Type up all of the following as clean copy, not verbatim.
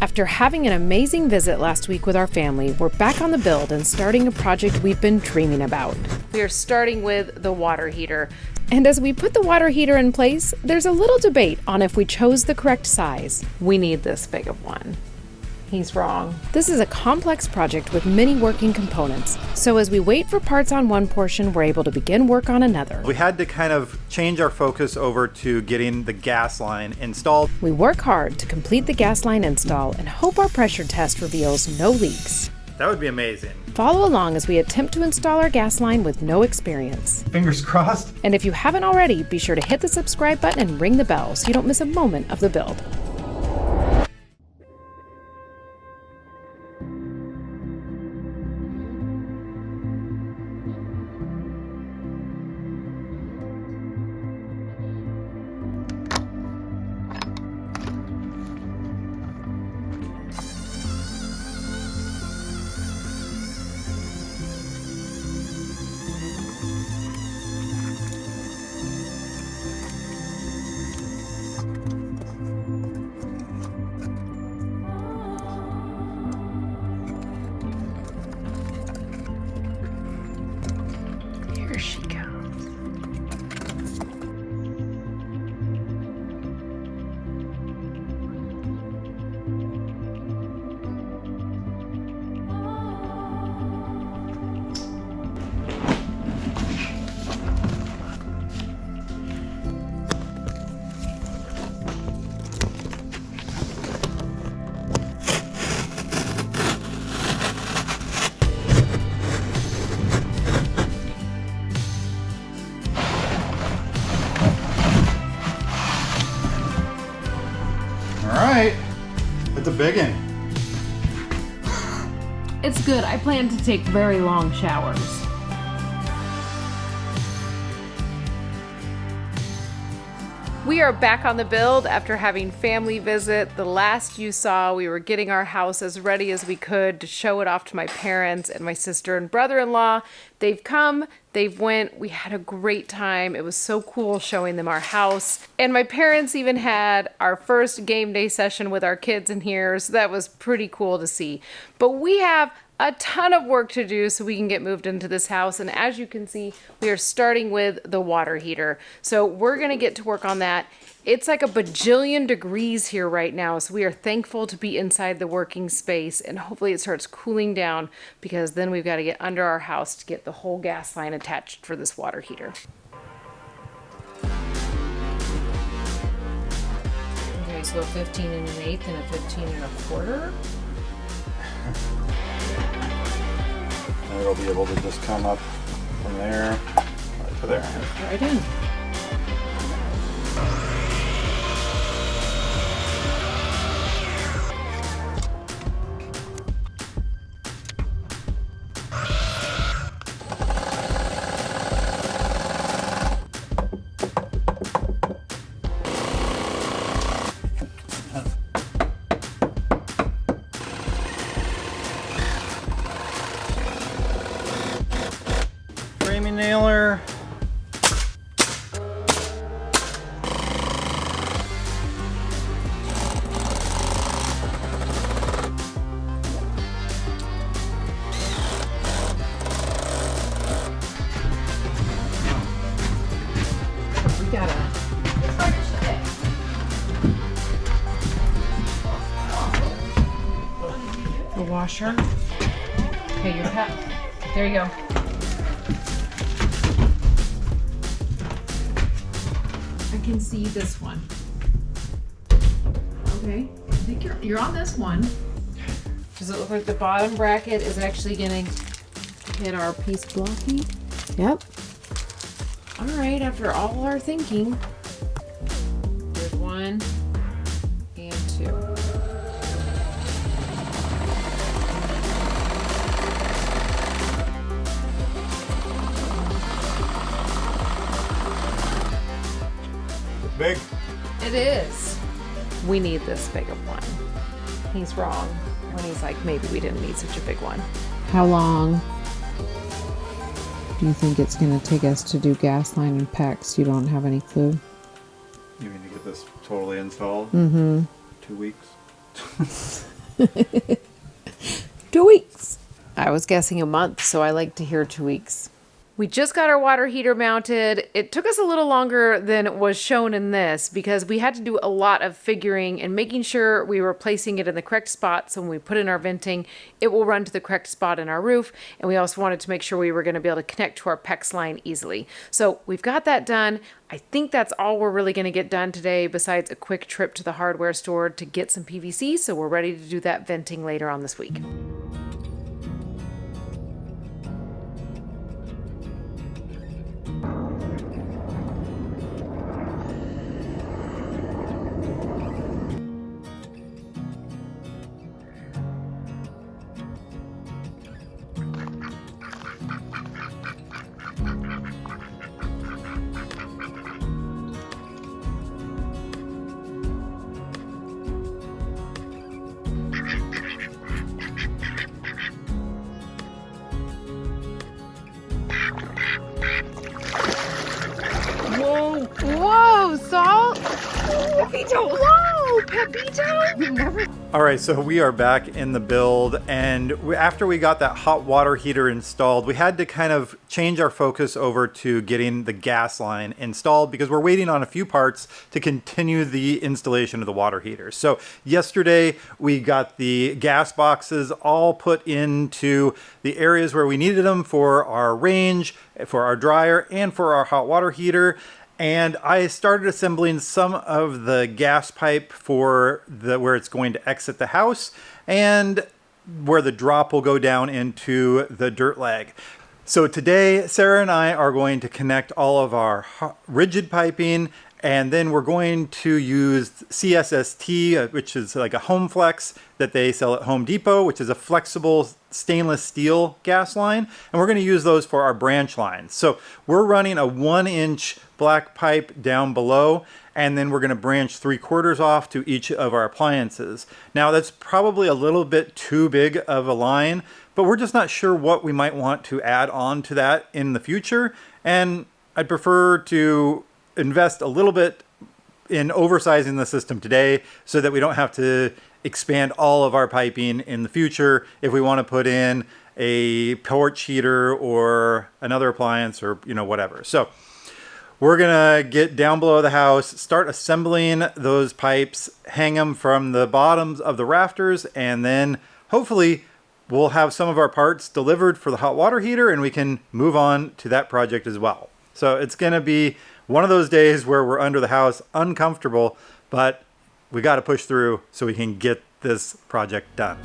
After having an amazing visit last week with our family, we're back on the build and starting a project we've been dreaming about. We are starting with the water heater. And as we put the water heater in place, there's a little debate on if we chose the correct size. We need this big of one. He's wrong. This is a complex project with many working components, so as we wait for parts on one portion, we're able to begin work on another. We had to kind of change our focus over to getting the gas line installed. We work hard to complete the gas line install and hope our pressure test reveals no leaks. That would be amazing. Follow along as we attempt to install our gas line with no experience. Fingers crossed. And if you haven't already, be sure to hit the subscribe button and ring the bell so you don't miss a moment of the build. Here she comes. Alright, it's a big one. It's good. I plan to take very long showers. We are back on the build after having family visit. The last you saw, we were getting our house as ready as we could to show it off to my parents and my sister and brother-in-law. They've come, they've went, we had a great time. It was so cool showing them our house. And my parents even had our first game day session with our kids in here, so that was pretty cool to see. But we have a ton of work to do so we can get moved into this house. And as you can see, we are starting with the water heater. So we're gonna get to work on that. It's like a bajillion degrees here right now, so we are thankful to be inside the working space, and hopefully it starts cooling down, because then we've got to get under our house to get the whole gas line attached for this water heater. Okay, so a 15 1/8 and a 15 1/4. And it'll be able to just come up from there right to there. Right in. Framing nailer. We gotta. The washer. Okay, your cup. There you go. I can see this one. Okay, I think you're on this one. Does it look like the bottom bracket is actually gonna hit our piece blocking? Yep. All right, after all our thinking, there's 1 and 2. Big. It is. We need this big of one. He's wrong when he's like, maybe we didn't need such a big one. How long do you think it's going to take us to do gas line and PEX? You don't have any clue? You mean to get this totally installed? Mm-hmm. 2 weeks? 2 weeks. I was guessing a month, so I like to hear 2 weeks. We just got our water heater mounted. It took us a little longer than was shown in this because we had to do a lot of figuring and making sure we were placing it in the correct spot. So when we put in our venting, it will run to the correct spot in our roof. And we also wanted to make sure we were going to be able to connect to our PEX line easily. So we've got that done. I think that's all we're really going to get done today besides a quick trip to the hardware store to get some PVC. So we're ready to do that venting later on this week. Whoa, Salt! Pepito! Whoa, Pepito! All right, so we are back in the build, and after we got that hot water heater installed, we had to kind of change our focus over to getting the gas line installed because we're waiting on a few parts to continue the installation of the water heater. So yesterday we got the gas boxes all put into the areas where we needed them for our range, for our dryer, and for our hot water heater. And I started assembling some of the gas pipe for where it's going to exit the house and where the drop will go down into the dirt lag. So today, Sarah and I are going to connect all of our rigid piping, and then we're going to use CSST, which is like a home flex that they sell at Home Depot, which is a flexible stainless steel gas line. And we're going to use those for our branch lines. So we're running a 1-inch black pipe down below, and then we're going to branch 3/4 off to each of our appliances. Now that's probably a little bit too big of a line, but we're just not sure what we might want to add on to that in the future. And I'd prefer to invest a little bit in oversizing the system today so that we don't have to expand all of our piping in the future if we want to put in a porch heater or another appliance or whatever. So we're gonna get down below the house, start assembling those pipes, hang them from the bottoms of the rafters, and then hopefully we'll have some of our parts delivered for the hot water heater and we can move on to that project as well. So it's gonna be one of those days where we're under the house, uncomfortable, but we got to push through so we can get this project done.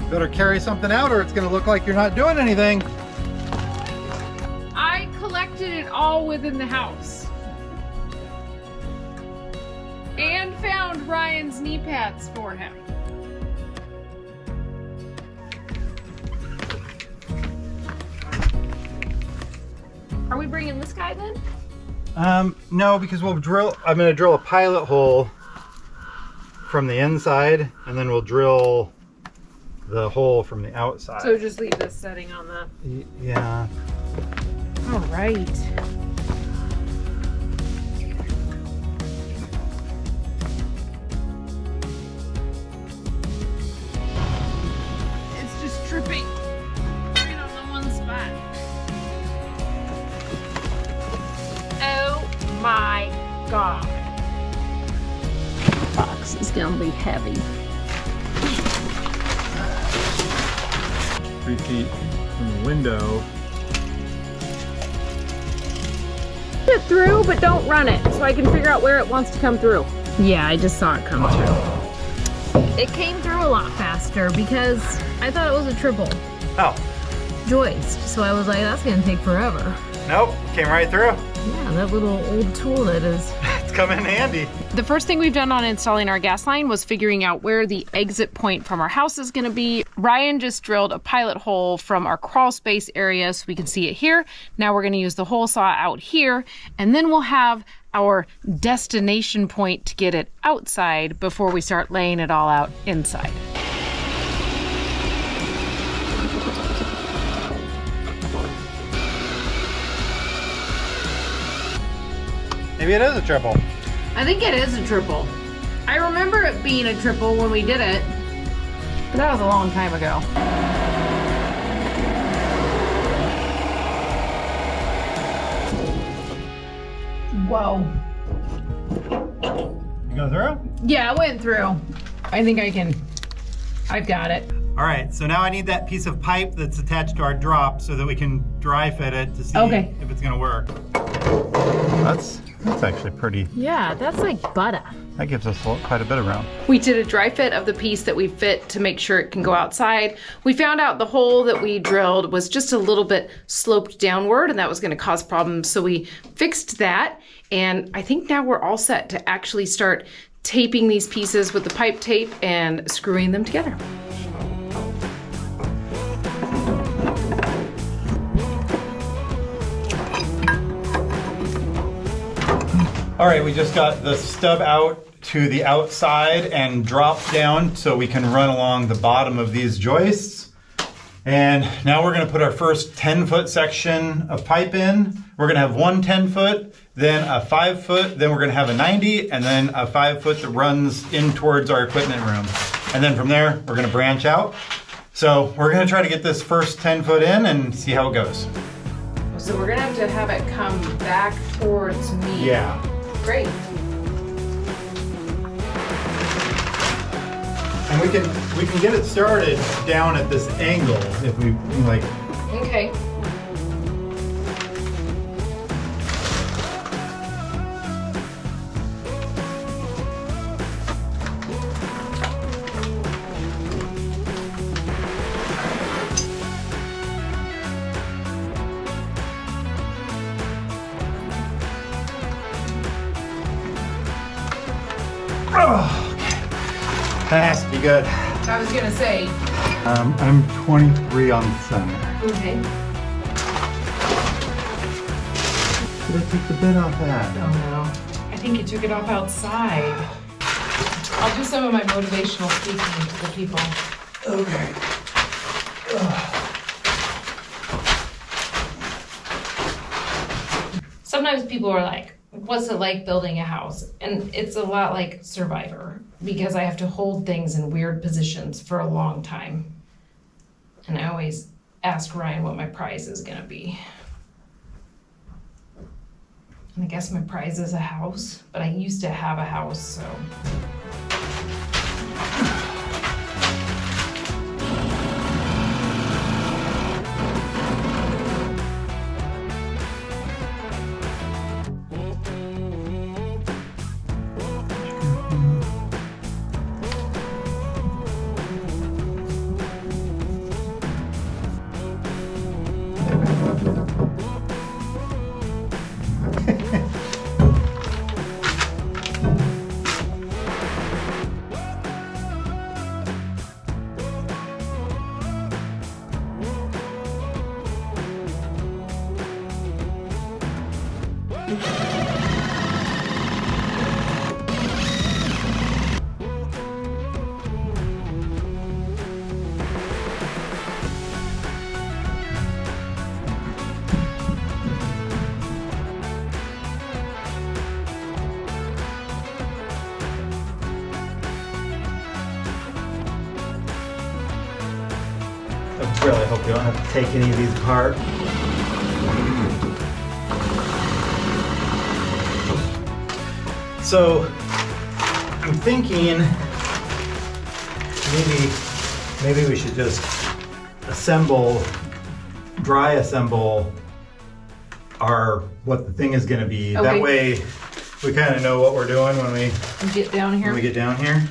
Better carry something out or it's going to look like you're not doing anything. I collected it all within the house. And found Ryan's knee pads for him. Are we bringing this guy then? No, because I'm going to drill a pilot hole from the inside, and then we'll drill the hole from the outside. So just leave this setting on that. Yeah. All right. It's just tripping right on the one spot. Oh my God. Box is gonna be heavy. 3 feet from the window. It through, but don't run it so I can figure out where it wants to come through. Yeah, I just saw it come through. It came through a lot faster because I thought it was a triple Oh, joist, so I was like, that's gonna take forever. nope, came right through. Yeah, that little old tool that is. It's come in handy. The first thing we've done on installing our gas line was figuring out where the exit point from our house is going to be. Ryan just drilled a pilot hole from our crawl space area so we can see it here. Now we're going to use the hole saw out here, and then we'll have our destination point to get it outside before we start laying it all out inside. Maybe it is a triple. I think it is a triple. I remember it being a triple when we did it, but that was a long time ago. Whoa. You go through? Yeah, I went through. I think I've got it. All right, so now I need that piece of pipe that's attached to our drop so that we can dry fit it to see if it's gonna work. That's actually pretty. Yeah, that's like butter. That gives us quite a bit of room. We did a dry fit of the piece that we fit to make sure it can go outside. We found out the hole that we drilled was just a little bit sloped downward and that was gonna cause problems. So we fixed that. And I think now we're all set to actually start taping these pieces with the pipe tape and screwing them together. All right, we just got the stub out to the outside and dropped down so we can run along the bottom of these joists. And now we're gonna put our first 10-foot section of pipe in. We're gonna have one 10-foot, then a 5-foot, then we're gonna have a 90, and then a 5-foot that runs in towards our equipment room. And then from there, we're gonna branch out. So we're gonna try to get this first 10-foot in and see how it goes. So we're gonna have it come back towards me. Yeah. Great. And we can get it started down at this angle if we like. Okay. That has to be good. I was gonna say. I'm 23 on the center. Okay. Did I take the bit off that? Oh no. I think you took it off outside. I'll do some of my motivational speaking to the people. Okay. Sometimes people are like, what's it like building a house? And it's a lot like Survivor because I have to hold things in weird positions for a long time. And I always ask Ryan what my prize is gonna be. And I guess my prize is a house, but I used to have a house, so. I really hope you don't have to take any of these apart. So I'm thinking maybe we should just dry assemble what the thing is going to be. Okay. That way we kind of know what we're doing when we Get down here. when we get down here.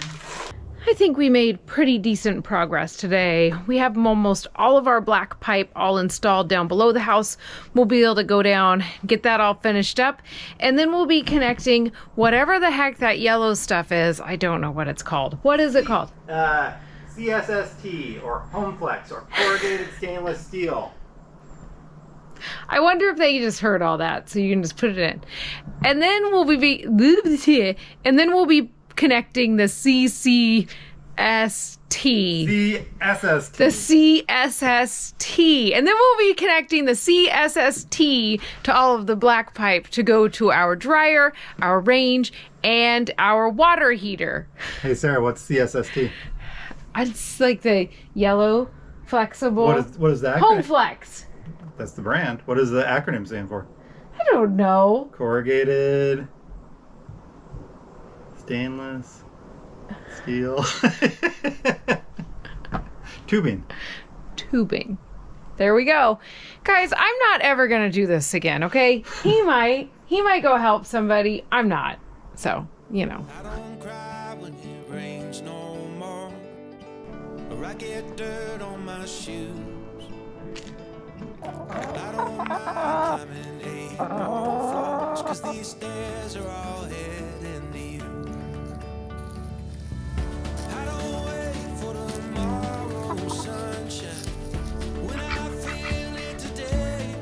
I think we made pretty decent progress today. We have almost all of our black pipe all installed down below the house. We'll be able to go down, get that all finished up, and then we'll be connecting whatever the heck that yellow stuff is. I don't know what it's called. What is it called? CSST or HomeFlex or corrugated stainless steel. I wonder if they just heard all that, so you can just put it in. And then we'll be connecting the CCST. CSST. The CSST. And then we'll be connecting the CSST to all of the black pipe to go to our dryer, our range, and our water heater. Hey Sarah, what's CSST? It's like the yellow, flexible. What is that? Home Flex. That's the brand. What does the acronym stand for? I don't know. Corrugated, stainless, steel, tubing. Tubing. There we go. Guys, I'm not ever going to do this again, okay? He might go help somebody. I'm not. So, you know. I don't cry when it rains no more, or I get dirt on my shoes. I don't mind climbing 8 more floors, 'cause these stairs are all heading to you. I don't wait for tomorrow's sunshine when I feel it today.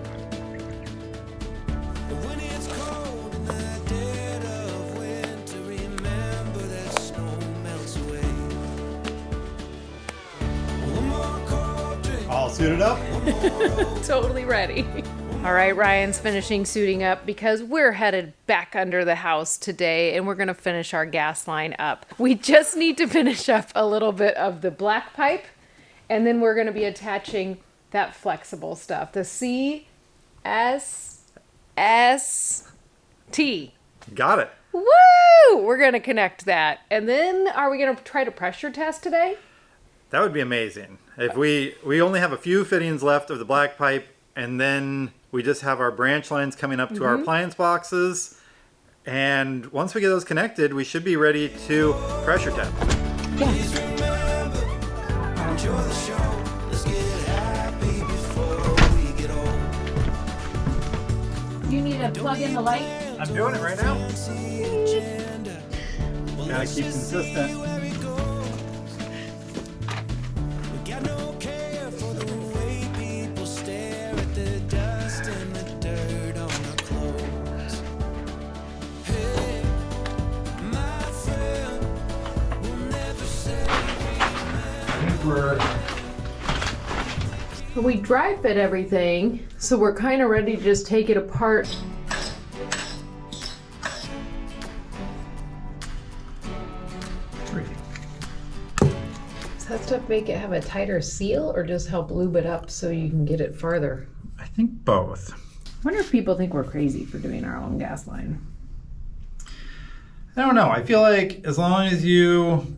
But when it's cold in the dead of winter, remember that snow melts away. One more cold drink. All suited up? Totally ready. All right, Ryan's finishing suiting up because we're headed back under the house today and we're going to finish our gas line up. We just need to finish up a little bit of the black pipe and then we're going to be attaching that flexible stuff, the CSST. Got it. Woo! We're going to connect that. And then are we going to try to pressure test today? That would be amazing. If we only have a few fittings left of the black pipe, and then we just have our branch lines coming up to our appliance boxes. And once we get those connected, we should be ready to pressure test. Please remember, enjoy the show. Let's get happy before we get old. You need to plug in the light. I'm doing it right now. Fancy agenda. Well, Gotta let's keep just consistent. see where it goes. We got no care for the way people stare at the dust and the dirt on our clothes. Hey, my friend, we'll never say We dry fit everything, so we're kind of ready to just take it apart. Does that stuff make it have a tighter seal or just help lube it up so you can get it farther? I think both. I wonder if people think we're crazy for doing our own gas line. I don't know. I feel like as long as you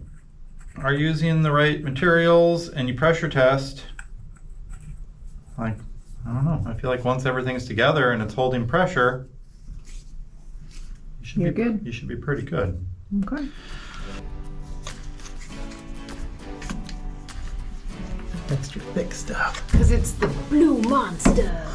are using the right materials and you pressure test, like, I don't know. I feel like once everything's together and it's holding pressure, You're good. You should be pretty good. Okay. Extra thick stuff. Because it's the blue monster.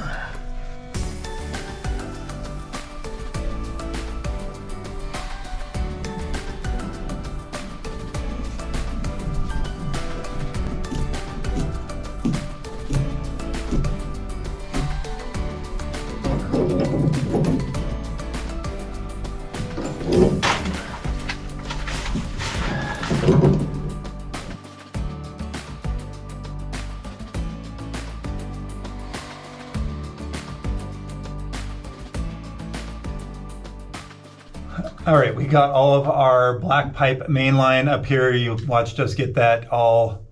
All right, we got all of our black pipe main line up here. You watched us get that all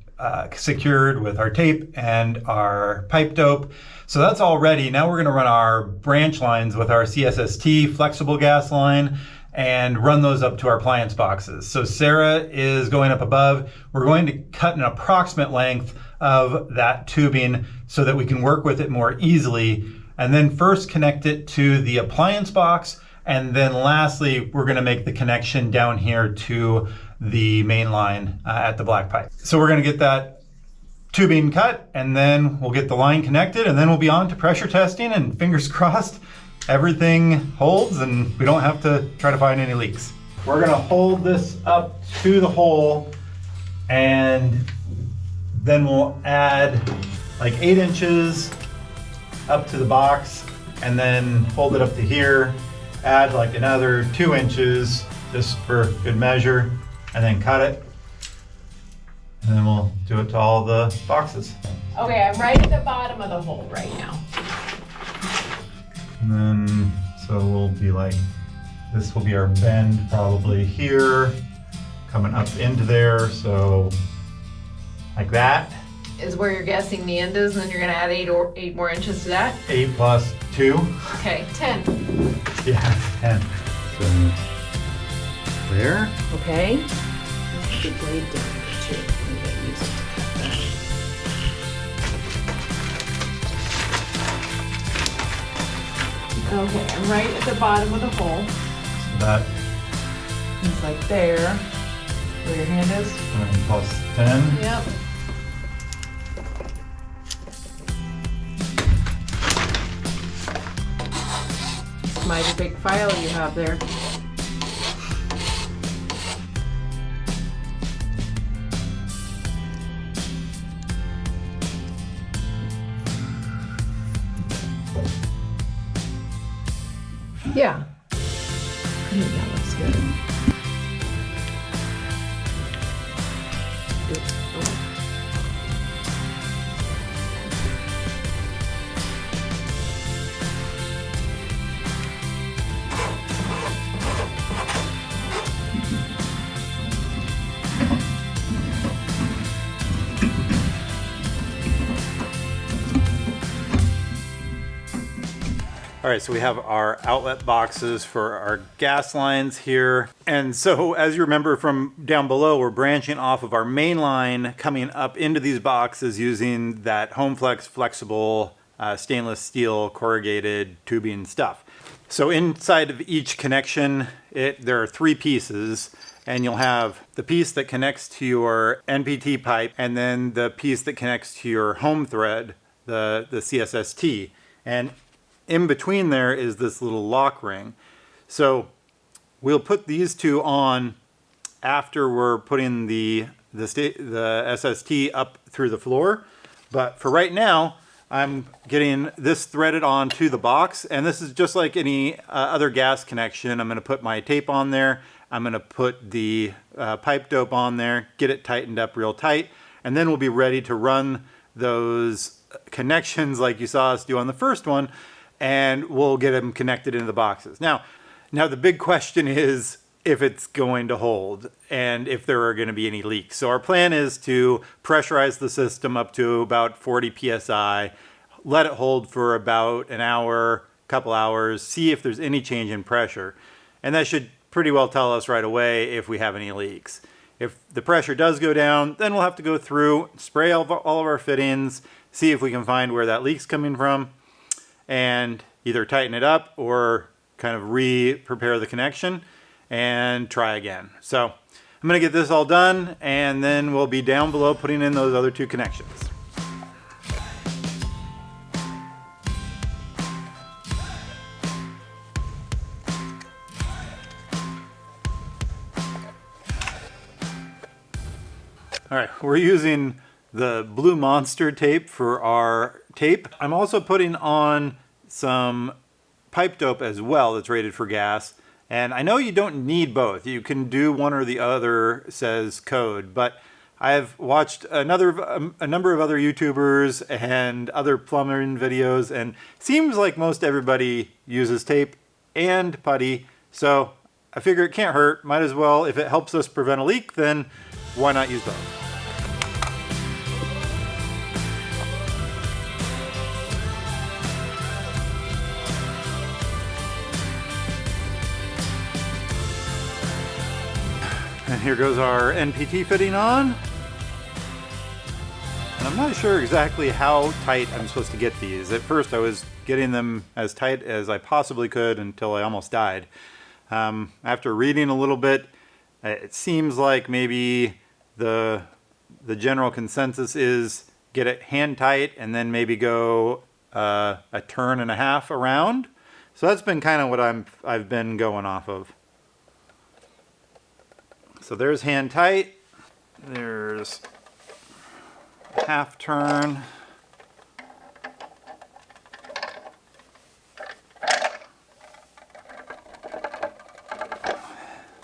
secured with our tape and our pipe dope. So that's all ready. Now we're gonna run our branch lines with our CSST flexible gas line and run those up to our appliance boxes. So Sarah is going up above. We're going to cut an approximate length of that tubing so that we can work with it more easily. And then first connect it to the appliance box. And then lastly, we're gonna make the connection down here to the main line at the black pipe. So we're gonna get that tubing cut and then we'll get the line connected and then we'll be on to pressure testing and fingers crossed, everything holds and we don't have to try to find any leaks. We're gonna hold this up to the hole and then we'll add like 8 inches up to the box and then hold it up to here. add like another 2 inches just for good measure, and then cut it. And then we'll do it to all the boxes. Okay, I'm right at the bottom of the hole right now. And then, so we'll be like, this will be our bend probably here, coming up into there, so like that. Is where you're guessing the end is, and then you're gonna add 8 more inches to that? 8 plus 2. Okay, 10. Yeah, 10. So, there. Okay. Put the blade down there too. I'm gonna use it to cut that. Okay, I'm right at the bottom of the hole. So that It's like there, where your hand is. plus 10. Yep. Mighty big file you have there. Yeah. I think that looks good. All right, so we have our outlet boxes for our gas lines here. And so as you remember from down below, we're branching off of our main line coming up into these boxes using that HomeFlex flexible stainless steel corrugated tubing stuff. So inside of each connection, there are 3 pieces, and you'll have the piece that connects to your NPT pipe, and then the piece that connects to your home thread, the CSST. And in between there is this little lock ring. So we'll put these 2 on after we're putting the SST up through the floor. But for right now, I'm getting this threaded onto the box, and this is just like any other gas connection. I'm going to put my tape on there. I'm going to put the pipe dope on there, get it tightened up real tight, and then we'll be ready to run those connections like you saw us do on the first one, and we'll get them connected into the boxes. Now the big question is if it's going to hold and if there are going to be any leaks. So our plan is to pressurize the system up to about 40 psi, let it hold for about an hour, couple hours, see if there's any change in pressure. And that should pretty well tell us right away if we have any leaks. If the pressure does go down, then we'll have to go through, spray all of our fittings, see if we can find where that leak's coming from, and either tighten it up or kind of re-prepare the connection and try again. So I'm going to get this all done, and then we'll be down below putting in those other 2 connections. All right, we're using the Blue Monster tape for our tape. I'm also putting on some pipe dope as well that's rated for gas. And I know you don't need both. You can do one or the other, says code. But I've watched a number of other YouTubers and other plumbing videos, and seems like most everybody uses tape and putty. So I figure it can't hurt. Might as well, if it helps us prevent a leak, then why not use both? And here goes our NPT fitting on. And I'm not sure exactly how tight I'm supposed to get these. At first I was getting them as tight as I possibly could until I almost died. After reading a little bit, it seems like maybe the general consensus is get it hand tight and then maybe go a turn and a half around. So that's been kind of what I've been going off of. So there's hand tight, there's half turn,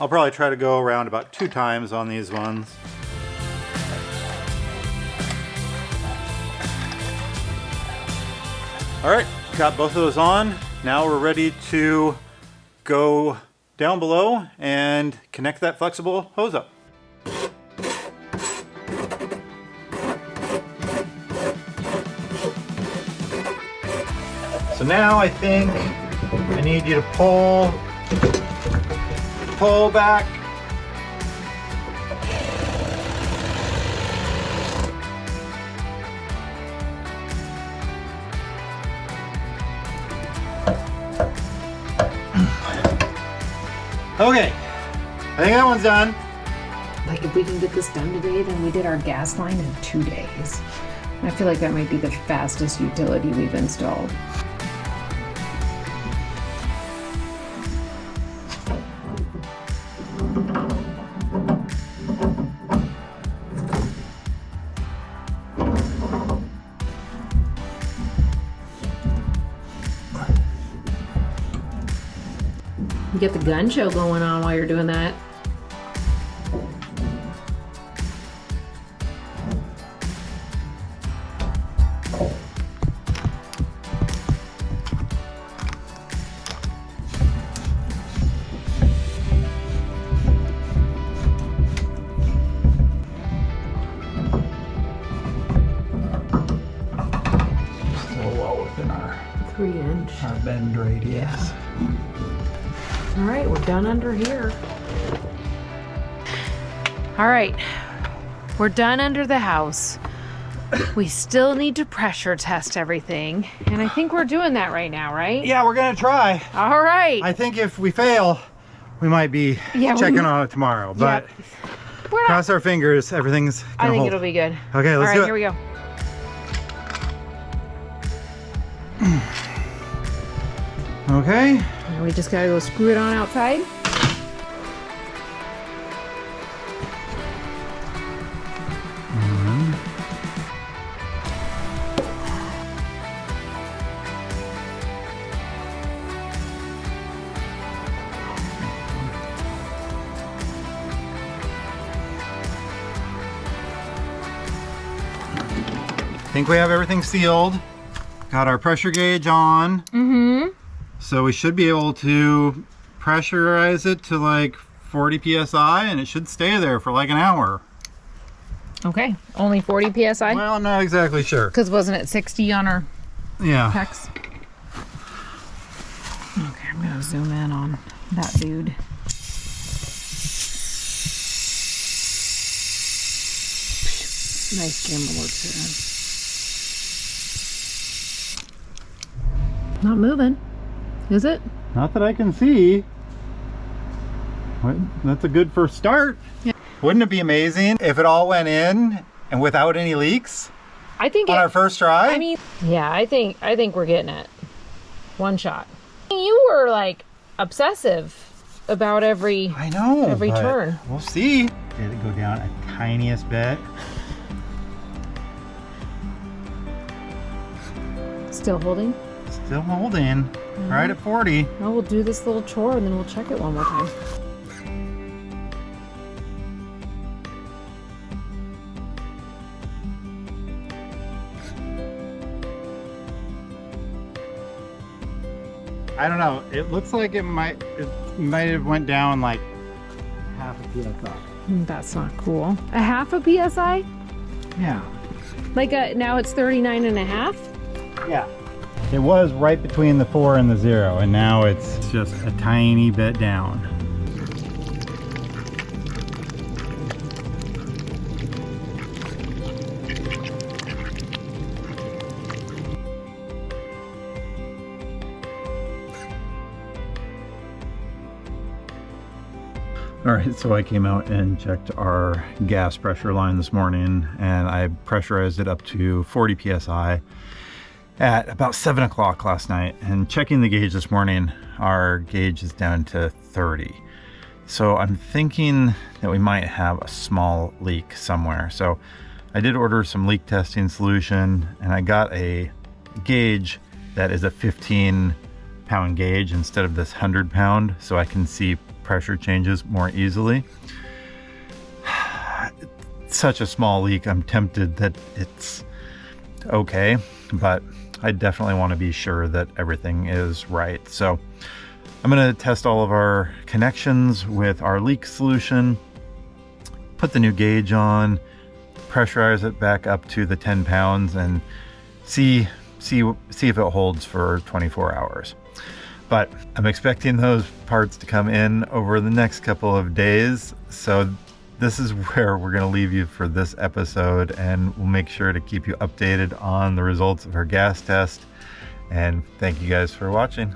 I'll probably try to go around about 2 times on these ones. All right, got both of those on. Now we're ready to go down below and connect that flexible hose up. So now I think I need you to pull back. Okay, I think that one's done. Like if we can get this done today, then we did our gas line in 2 days. I feel like that might be the fastest utility we've installed. You get the gun show going on while you're doing that. Still well within our 3-inch. bend radius. All right, we're done under here. All right, we're done under the house. We still need to pressure test everything, and I think we're doing that right now, right? Yeah, we're gonna try. All right. I think if we fail, we might be Yeah, checking on it tomorrow. But We're not, cross our fingers, everything's gonna I think hold. it'll be good. Okay, All let's right, do it. here we go. Okay. Now we just gotta go screw it on outside. Think we have everything sealed. Got our pressure gauge on. Mm-hmm. So we should be able to pressurize it to like 40 psi and it should stay there for like an hour. Okay, only 40 psi? Well, I'm not exactly sure. Because wasn't it 60 on our Yeah. pecs? Okay, I'm gonna zoom in on that dude. Nice camera work there. Not moving, is it? Not that I can see. That's a good first start. Yeah. Wouldn't it be amazing if it all went in and without any leaks I think on our first try? I mean, yeah, I think we're getting it. One shot. You were like obsessive about every I know. every but turn. We'll see. Did it go down a tiniest bit? Still holding. Still holding. Right at 40. Well, we'll do this little chore and then we'll check it one more time. I don't know. It looks like it might have went down like half a psi. That's not cool. A half a psi? Yeah. Like now it's 39 and a half? Yeah. It was right between the 4 and the 0, and now it's just a tiny bit down. All right, so I came out and checked our gas pressure line this morning, and I pressurized it up to 40 psi at about 7 o'clock last night. And checking the gauge this morning, our gauge is down to 30. So I'm thinking that we might have a small leak somewhere. So I did order some leak testing solution, and I got a gauge that is a 15-pound gauge instead of this 100-pound, so I can see pressure changes more easily. It's such a small leak, I'm tempted that it's okay, but I definitely want to be sure that everything is right. So I'm going to test all of our connections with our leak solution, put the new gauge on, pressurize it back up to the 10 pounds, and see if it holds for 24 hours. But I'm expecting those parts to come in over the next couple of days. So this is where we're going to leave you for this episode, and we'll make sure to keep you updated on the results of our gas test. And thank you guys for watching.